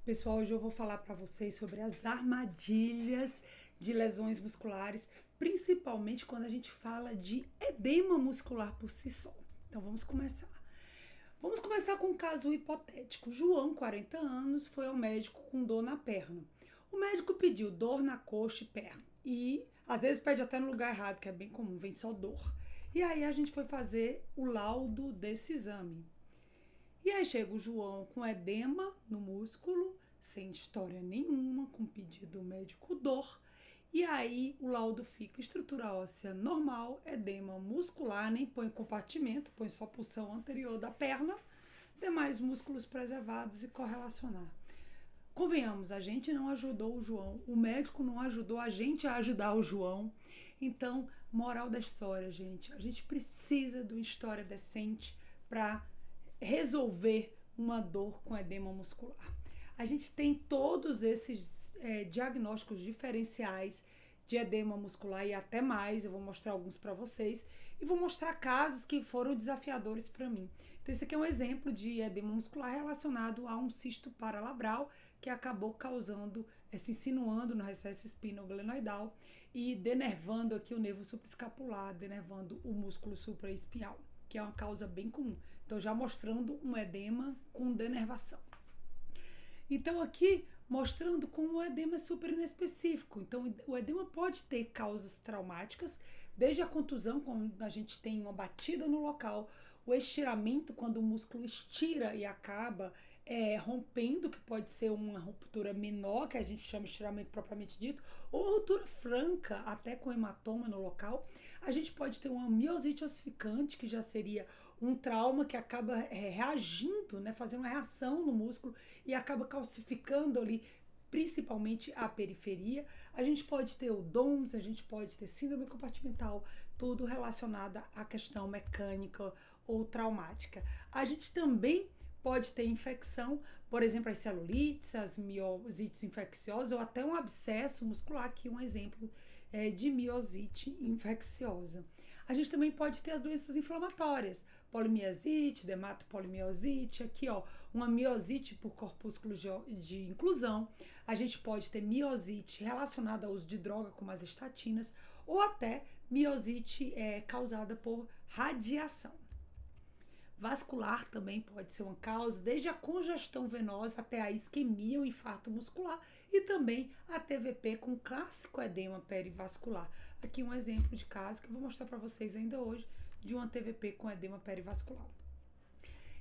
Pessoal, hoje eu vou falar para vocês sobre as armadilhas de lesões musculares, principalmente quando a gente fala de edema muscular por si só. Então vamos começar. Vamos começar com um caso hipotético. João, 40 anos, foi ao médico com dor na perna. O médico pediu dor na coxa e perna. E às vezes pede até no lugar errado, que é bem comum, vem só dor. E aí a gente foi fazer o laudo desse exame. E aí chega o João com edema no músculo, sem história nenhuma, com pedido médico dor. E aí o laudo fica estrutura óssea normal, edema muscular, nem põe compartimento, põe só pulsão anterior da perna, demais músculos preservados e correlacionar. Convenhamos, a gente não ajudou o João, o médico não ajudou a gente a ajudar o João. Então, moral da história, gente, a gente precisa de uma história decente para resolver uma dor com edema muscular. A gente tem todos esses diagnósticos diferenciais de edema muscular e até mais. Eu vou mostrar alguns para vocês e vou mostrar casos que foram desafiadores para mim. Então, esse aqui é um exemplo de edema muscular relacionado a um cisto paralabral que acabou causando, se insinuando no recesso espinoglenoidal e denervando aqui o nervo supraescapular, denervando o músculo supraespinhal, que é uma causa bem comum. Então, já mostrando um edema com denervação. Então, aqui mostrando como o edema é super inespecífico. Então, o edema pode ter causas traumáticas, desde a contusão, quando a gente tem uma batida no local, o estiramento, quando o músculo estira e acaba rompendo, que pode ser uma ruptura menor, que a gente chama de estiramento propriamente dito, ou ruptura franca, até com hematoma no local. A gente pode ter uma miosite ossificante, que já seria um trauma que acaba reagindo, né, fazendo uma reação no músculo e acaba calcificando ali principalmente a periferia. A gente pode ter o DOMS, a gente pode ter síndrome compartimental, tudo relacionado à questão mecânica ou traumática. A gente também pode ter infecção, por exemplo, as celulites, as miosites infecciosas ou até um abscesso muscular, aqui um exemplo de miosite infecciosa. A gente também pode ter as doenças inflamatórias, polimiosite, dermatopolimiosite, aqui ó, uma miosite por corpúsculos de inclusão. A gente pode ter miosite relacionada ao uso de droga, como as estatinas, ou até miosite causada por radiação. Vascular também pode ser uma causa, desde a congestão venosa até a isquemia, o infarto muscular e também a TVP com clássico edema perivascular. Aqui um exemplo de caso que eu vou mostrar para vocês ainda hoje de uma TVP com edema perivascular.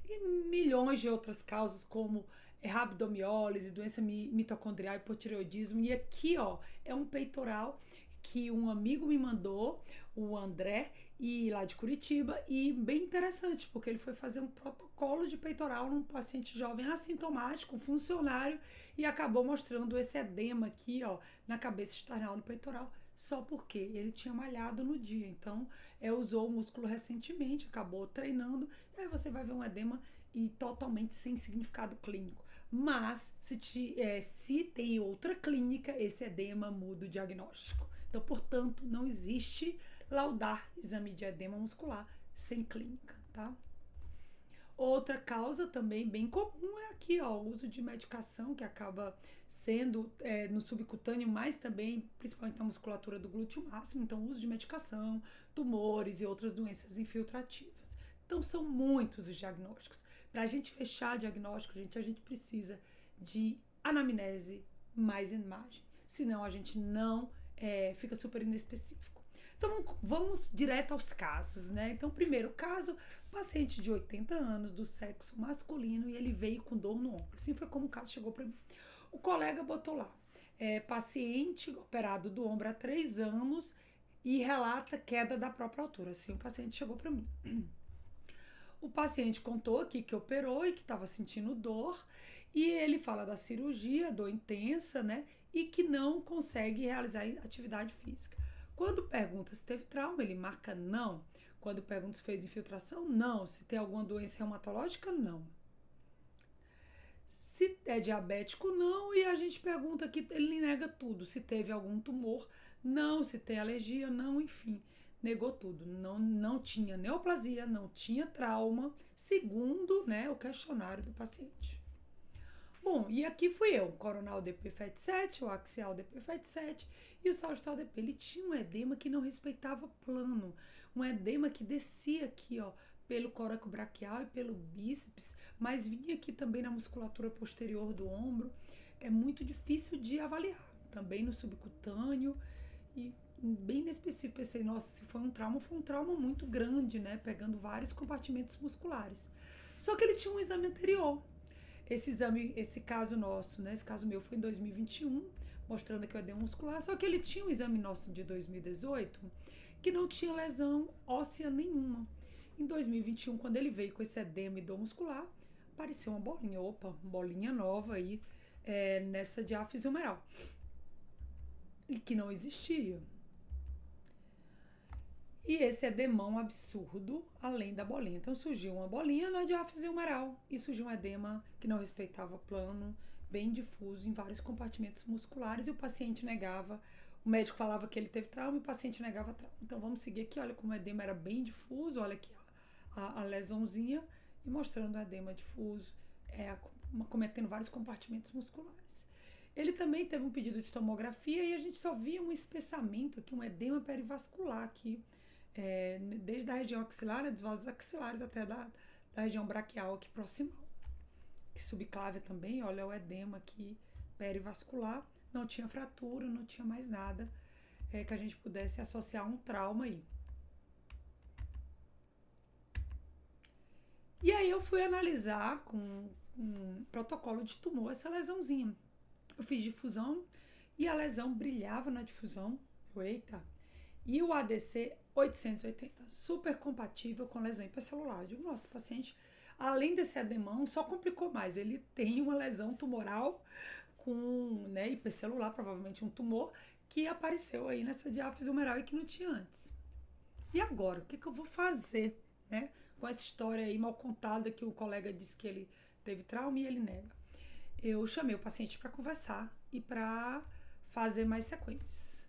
E milhões de outras causas como rabdomiólise, doença mitocondrial, hipotireoidismo. E aqui ó, é um peitoral que um amigo me mandou, o André, e lá de Curitiba, e bem interessante, porque ele foi fazer um protocolo de peitoral num paciente jovem assintomático, funcionário, e acabou mostrando esse edema aqui, ó, na cabeça external do peitoral, só porque ele tinha malhado no dia. Então, usou o músculo recentemente, acabou treinando, e aí você vai ver um edema e totalmente sem significado clínico. Mas, se tem outra clínica, esse edema muda o diagnóstico. Então, portanto, não existe laudar exame de edema muscular sem clínica, tá? Outra causa também bem comum é aqui, ó, o uso de medicação que acaba sendo no subcutâneo, mas também, principalmente na musculatura do glúteo máximo, então uso de medicação, tumores e outras doenças infiltrativas. Então são muitos os diagnósticos. Para a gente fechar diagnóstico, gente, a gente precisa de anamnese mais imagem, senão a gente não fica super inespecífico. Então vamos direto aos casos, né? Então, primeiro caso, paciente de 80 anos do sexo masculino e ele veio com dor no ombro. Assim foi como o caso chegou para mim. O colega botou lá, paciente operado do ombro há 3 anos e relata queda da própria altura. Assim o paciente chegou para mim. O paciente contou aqui que operou e que estava sentindo dor e ele fala da cirurgia, dor intensa, né? E que não consegue realizar atividade física. Quando pergunta se teve trauma, ele marca não. Quando pergunta se fez infiltração, não. Se tem alguma doença reumatológica, não. Se é diabético, não. E a gente pergunta aqui, ele nega tudo. Se teve algum tumor, não. Se tem alergia, não. Enfim, negou tudo. Não tinha neoplasia, não tinha trauma, segundo, né, o questionário do paciente. Bom, e aqui fui eu, o coronal DP77, o axial DP77 e o sagital DP. Ele tinha um edema que não respeitava plano, um edema que descia aqui, ó, pelo coracobraquial e pelo bíceps, mas vinha aqui também na musculatura posterior do ombro. É muito difícil de avaliar, também no subcutâneo e bem inespecífico. Pensei, nossa, se foi um trauma muito grande, né, pegando vários compartimentos musculares. Só que ele tinha um exame anterior. Esse exame, esse caso nosso, né? Esse caso meu foi em 2021, mostrando que o edema muscular, só que ele tinha um exame nosso de 2018 que não tinha lesão óssea nenhuma. Em 2021, quando ele veio com esse edema e dor muscular, apareceu uma bolinha, bolinha nova aí nessa diáfise humeral, e que não existia. E esse edemão absurdo, além da bolinha. Então surgiu uma bolinha na diáfise humeral e surgiu um edema que não respeitava plano, bem difuso em vários compartimentos musculares, e o paciente negava. O médico falava que ele teve trauma e o paciente negava trauma. Então vamos seguir aqui, olha como o edema era bem difuso, olha aqui a lesãozinha e mostrando o edema difuso, cometendo vários compartimentos musculares. Ele também teve um pedido de tomografia e a gente só via um espessamento aqui, um edema perivascular aqui, desde a região axilar, dos vasos axilares até da região braquial aqui proximal. Que subclávia também, olha o edema aqui perivascular, não tinha fratura, não tinha mais nada que a gente pudesse associar um trauma aí. E aí eu fui analisar com um protocolo de tumor essa lesãozinha. Eu fiz difusão e a lesão brilhava na difusão. Eita! E o ADC 880, super compatível com lesão hipercelular. Eu digo, nossa, paciente, além desse edemão, só complicou mais. Ele tem uma lesão tumoral com hipercelular, provavelmente um tumor, que apareceu aí nessa diáfise humeral e que não tinha antes. E agora, o que eu vou fazer, né? Com essa história aí mal contada que o colega disse que ele teve trauma e ele nega. Eu chamei o paciente para conversar e para fazer mais sequências.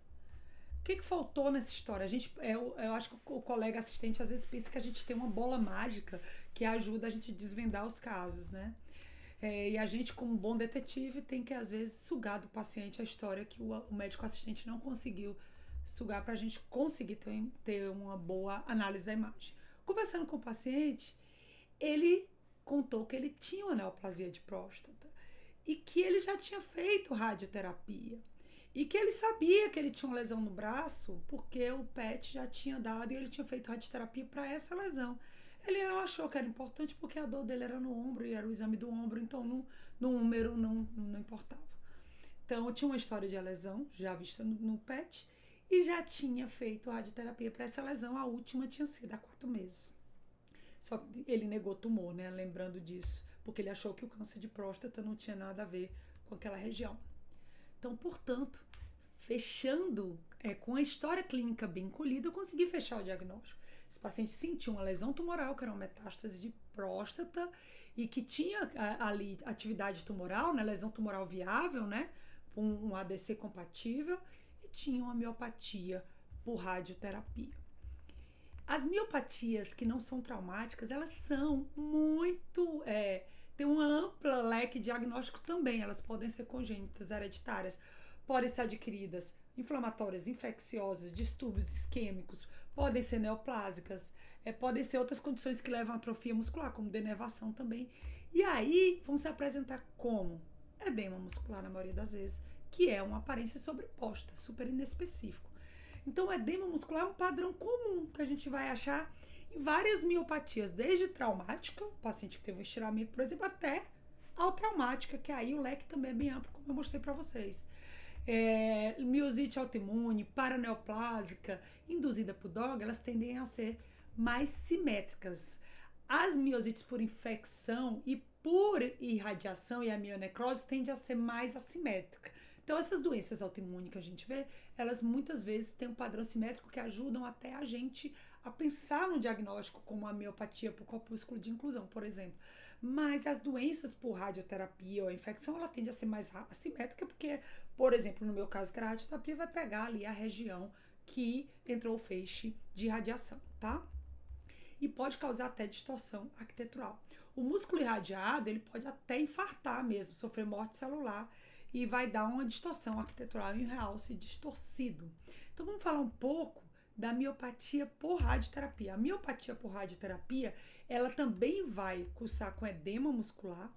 O que faltou nessa história? Eu acho que o colega assistente às vezes pensa que a gente tem uma bola mágica que ajuda a gente a desvendar os casos, né? E a gente, como bom detetive, tem que às vezes sugar do paciente a história que o médico assistente não conseguiu sugar para a gente conseguir ter uma boa análise da imagem. Conversando com o paciente, ele contou que ele tinha uma neoplasia de próstata e que ele já tinha feito radioterapia. E que ele sabia que ele tinha uma lesão no braço, porque o PET já tinha dado e ele tinha feito radioterapia para essa lesão. Ele não achou que era importante porque a dor dele era no ombro e era o exame do ombro, então no número não importava. Então tinha uma história de lesão já vista no PET e já tinha feito radioterapia para essa lesão, a última tinha sido há 4 meses. Só que ele negou tumor, né? Lembrando disso, porque ele achou que o câncer de próstata não tinha nada a ver com aquela região. Então, portanto, fechando com a história clínica bem colhida, eu consegui fechar o diagnóstico. Esse paciente sentiu uma lesão tumoral, que era uma metástase de próstata, e que tinha ali atividade tumoral, né, lesão tumoral viável, né, com um ADC compatível, e tinha uma miopatia por radioterapia. As miopatias que não são traumáticas, elas são muito... tem uma ampla leque diagnóstico também. Elas podem ser congênitas, hereditárias, podem ser adquiridas, inflamatórias, infecciosas, distúrbios isquêmicos, podem ser neoplásicas, podem ser outras condições que levam a atrofia muscular, como denervação também. E aí vão se apresentar como edema muscular, na maioria das vezes, que é uma aparência sobreposta, super inespecífico. Então, o edema muscular é um padrão comum que a gente vai achar em várias miopatias, desde traumática, o paciente que teve um estiramento, por exemplo, até ao traumática, que aí o leque também é bem amplo, como eu mostrei para vocês. Miosite autoimune, paraneoplásica, induzida por DOG, elas tendem a ser mais simétricas. As miosites por infecção e por irradiação e a mionecrose tendem a ser mais assimétrica. Então, essas doenças autoimunes que a gente vê, elas muitas vezes têm um padrão simétrico que ajudam até a gente a pensar no diagnóstico como a miopatia por corpúsculo de inclusão, por exemplo. Mas as doenças por radioterapia ou infecção, ela tende a ser mais assimétrica porque, por exemplo, no meu caso, que a radioterapia vai pegar ali a região que entrou o feixe de radiação, tá? E pode causar até distorção arquitetural. O músculo irradiado, ele pode até infartar mesmo, sofrer morte celular e vai dar uma distorção arquitetural e um realce distorcido. Então vamos falar um pouco da miopatia por radioterapia. A miopatia por radioterapia, ela também vai cursar com edema muscular,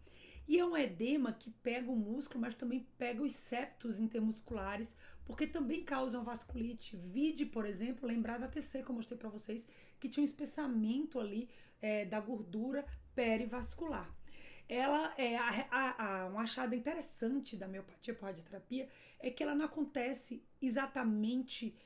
e é um edema que pega o músculo, mas também pega os septos intermusculares, porque também causam vasculite. Vide, por exemplo, lembrar da ATC que eu mostrei para vocês, que tinha um espessamento ali da gordura perivascular. Ela um achado interessante da miopatia por radioterapia é que ela não acontece exatamente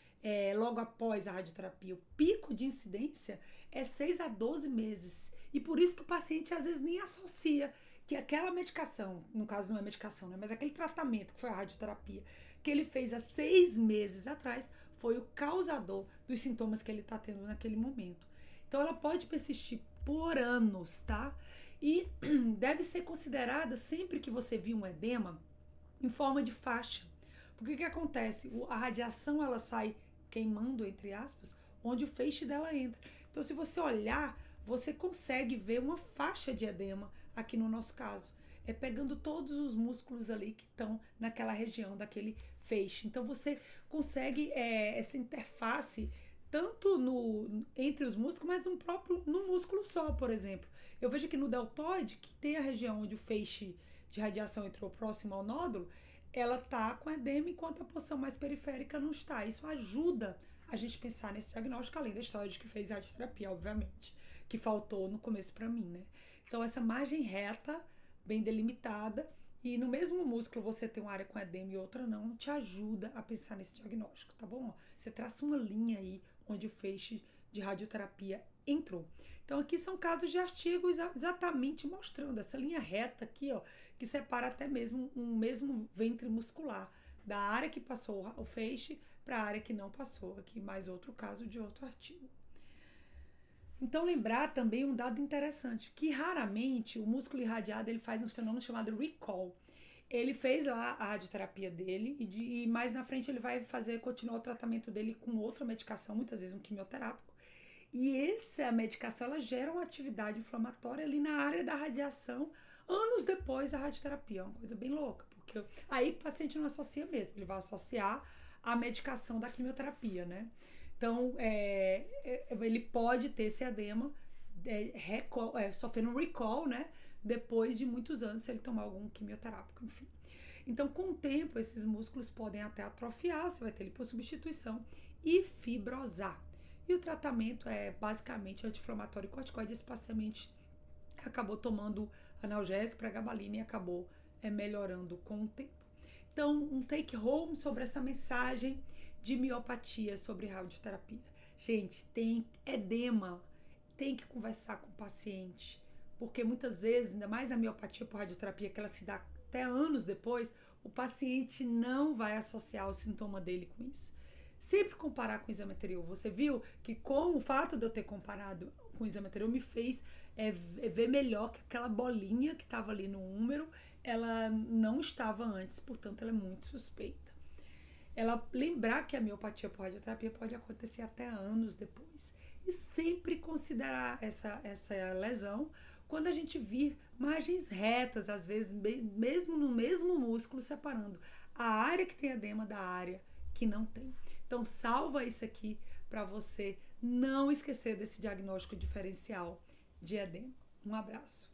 logo após a radioterapia. O pico de incidência é 6 a 12 meses. E por isso que o paciente às vezes nem associa que aquela medicação, no caso não é medicação, né, mas aquele tratamento que foi a radioterapia, que ele fez há 6 meses atrás, foi o causador dos sintomas que ele está tendo naquele momento. Então ela pode persistir por anos, tá? E deve ser considerada sempre que você vir um edema em forma de faixa. Porque o que acontece? A radiação ela sai queimando, entre aspas, onde o feixe dela entra. Então se você olhar, você consegue ver uma faixa de edema aqui no nosso caso. É pegando todos os músculos ali que estão naquela região daquele feixe. Então você consegue essa interface tanto entre os músculos, mas no músculo só, por exemplo. Eu vejo aqui no deltoide, que tem a região onde o feixe de radiação entrou próximo ao nódulo, ela tá com edema, enquanto a porção mais periférica não está. Isso ajuda a gente pensar nesse diagnóstico, além da história de que fez radioterapia, obviamente, que faltou no começo para mim, né? Então, essa margem reta, bem delimitada, e no mesmo músculo você tem uma área com edema e outra não, te ajuda a pensar nesse diagnóstico, tá bom? Você traça uma linha aí onde o feixe de radioterapia entrou. Então, aqui são casos de artigos exatamente mostrando essa linha reta aqui, ó, que separa até mesmo um mesmo ventre muscular, da área que passou o feixe para a área que não passou. Aqui mais outro caso de outro artigo. Então, lembrar também um dado interessante, que raramente o músculo irradiado ele faz um fenômeno chamado recall. Ele fez lá a radioterapia dele e mais na frente ele vai continuar o tratamento dele com outra medicação, muitas vezes um quimioterápico. E essa medicação ela gera uma atividade inflamatória ali na área da radiação anos depois da radioterapia. É uma coisa bem louca, porque aí o paciente não associa mesmo, ele vai associar a medicação da quimioterapia, né? Então, ele pode ter esse edema sofrendo um recall, né? Depois de muitos anos, se ele tomar algum quimioterápico, enfim. Então, com o tempo, esses músculos podem até atrofiar, você vai ter lipossubstituição e fibrosar. E o tratamento é basicamente anti-inflamatório e corticoide. Esse paciente acabou tomando analgésico, pregabalina e acabou melhorando com o tempo. Então, um take home sobre essa mensagem de miopatia sobre radioterapia. Gente, tem edema, tem que conversar com o paciente, porque muitas vezes, ainda mais a miopatia por radioterapia, que ela se dá até anos depois, o paciente não vai associar o sintoma dele com isso. Sempre comparar com o exame anterior. Você viu que com o fato de eu ter comparado com o exame anterior me fez ver melhor que aquela bolinha que estava ali no úmero, ela não estava antes, portanto ela é muito suspeita. Ela lembrar que a miopatia por radioterapia pode acontecer até anos depois. E sempre considerar essa lesão quando a gente vir margens retas, às vezes mesmo no mesmo músculo, separando a área que tem edema da área que não tem. Então salva isso aqui para você não esquecer desse diagnóstico diferencial de edema. Um abraço.